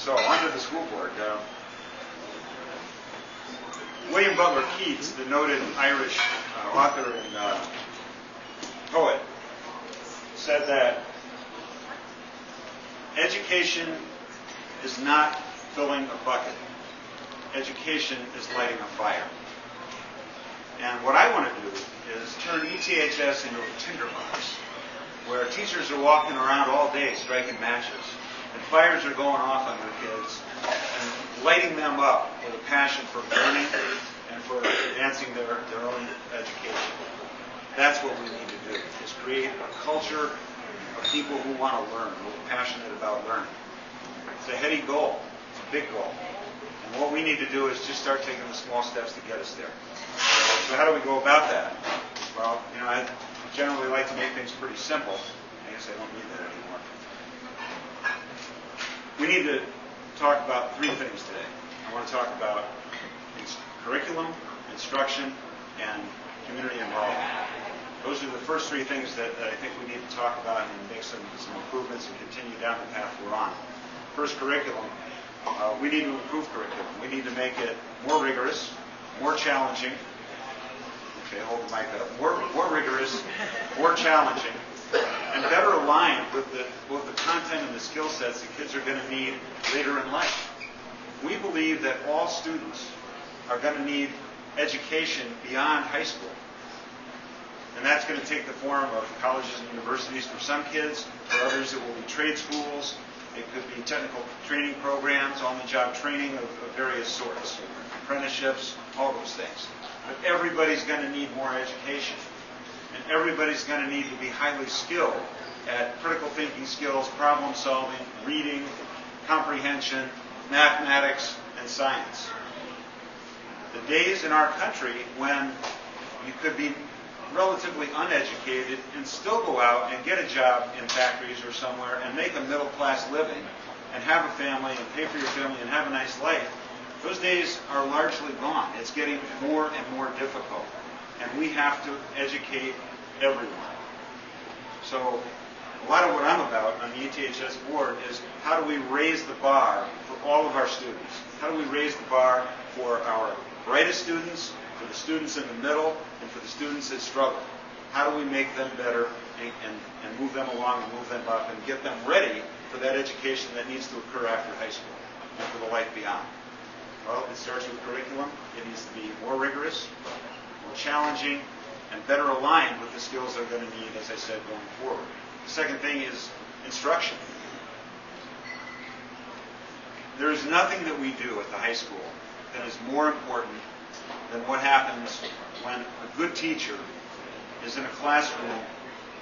So, onto the school board. William Butler Yeats, the noted Irish author and poet, said that education is not filling a bucket. Education is lighting a fire. And what I want to do is turn ETHS into a tinderbox, where teachers are walking around all day striking matches, and fires are going off on their kids, and lighting them up with a passion for learning and for advancing their own education. That's what we need to do, is create a culture of people who want to learn, who are passionate about learning. It's a heady goal. It's a big goal. And what we need to do is just start taking the small steps to get us there. So how do we go about that? Well, I generally like to make things pretty simple. I guess I don't need that anymore. We need to talk about three things today. I want to talk about curriculum, instruction, and community involvement. Those are the first three things that I think we need to talk about and make some improvements and continue down the path we're on. First, curriculum. We need to improve curriculum. We need to make it more rigorous, more challenging. Okay, hold the mic up. More rigorous, more challenging, and better aligned with both the content and the skill sets that kids are going to need later in life. We believe that all students are going to need education beyond high school. And that's going to take the form of colleges and universities for some kids. For others, it will be trade schools. It could be technical training programs, on-the-job training of various sorts, apprenticeships, all those things. But everybody's going to need more education. And everybody's going to need to be highly skilled at critical thinking skills, problem solving, reading, comprehension, mathematics, and science. The days in our country when you could be relatively uneducated and still go out and get a job in factories or somewhere and make a middle-class living and have a family and pay for your family and have a nice life, those days are largely gone. It's getting more and more difficult. And we have to educate everyone. So a lot of what I'm about on the ETHS board is how do we raise the bar for all of our students? How do we raise the bar for our brightest students, for the students in the middle, and for the students that struggle? How do we make them better and move them along and move them up and get them ready for that education that needs to occur after high school and for the life beyond? Well, it starts with curriculum. It needs to be more rigorous, more challenging, and better aligned with the skills they're going to need, as I said, going forward. The second thing is instruction. There is nothing that we do at the high school that is more important than what happens when a good teacher is in a classroom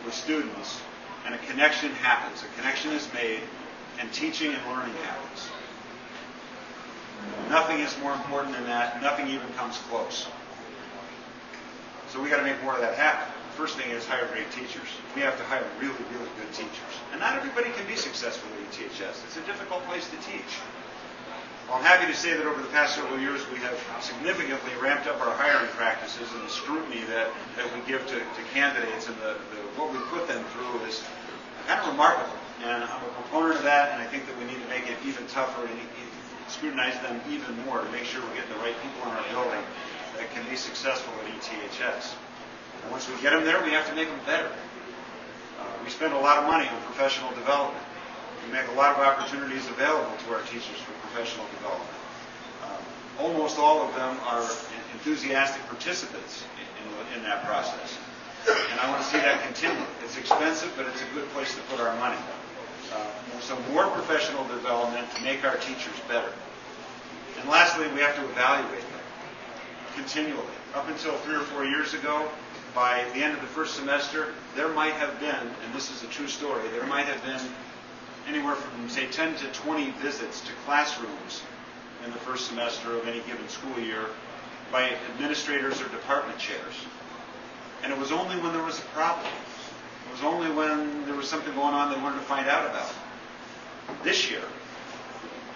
with students and a connection happens. A connection is made and teaching and learning happens. Nothing is more important than that. Nothing even comes close. So we got to make more of that happen. The first thing is hire great teachers. We have to hire really, really good teachers. And not everybody can be successful at ETHS. It's a difficult place to teach. Well, I'm happy to say that over the past several years we have significantly ramped up our hiring practices, and the scrutiny that we give to candidates and what we put them through is kind of remarkable. And I'm a proponent of that, and I think that we need to make it even tougher and scrutinize them even more to make sure we're getting the right people in our building that can be successful at ETHS. And once we get them there, we have to make them better. We spend a lot of money on professional development. We make a lot of opportunities available to our teachers for professional development. Almost all of them are enthusiastic participants in that process. And I want to see that continue. It's expensive, but it's a good place to put our money. So more professional development to make our teachers better. And lastly, we have to evaluate them continually. Up until 3 or 4 years ago, by the end of the first semester, there might have been, and this is a true story, there might have been anywhere from, say, 10 to 20 visits to classrooms in the first semester of any given school year by administrators or department chairs. And it was only when there was a problem. It was only when there was something going on they wanted to find out about. This year,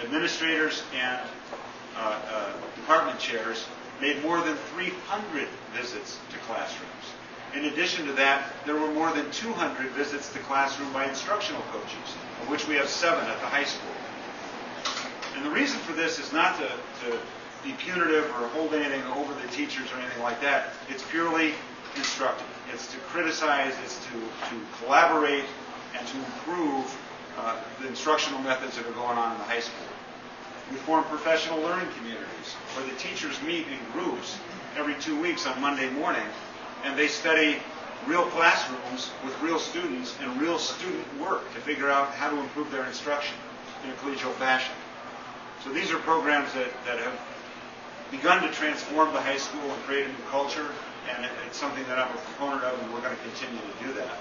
administrators and department chairs made more than 300 visits to classrooms. In addition to that, there were more than 200 visits to classroom by instructional coaches, of which we have 7 at the high school. for this is not to be punitive or hold anything over the teachers or anything like that. It's purely instructive. It's to criticize, it's to collaborate, and to improve the instructional methods that are going on in the high school. We form professional learning communities where the teachers meet in groups every 2 weeks on Monday morning, and they study real classrooms with real students and real student work to figure out how to improve their instruction in a collegial fashion. So these are programs that have begun to transform the high school and create a new culture, and it's something that I'm a proponent of, and we're going to continue to do that.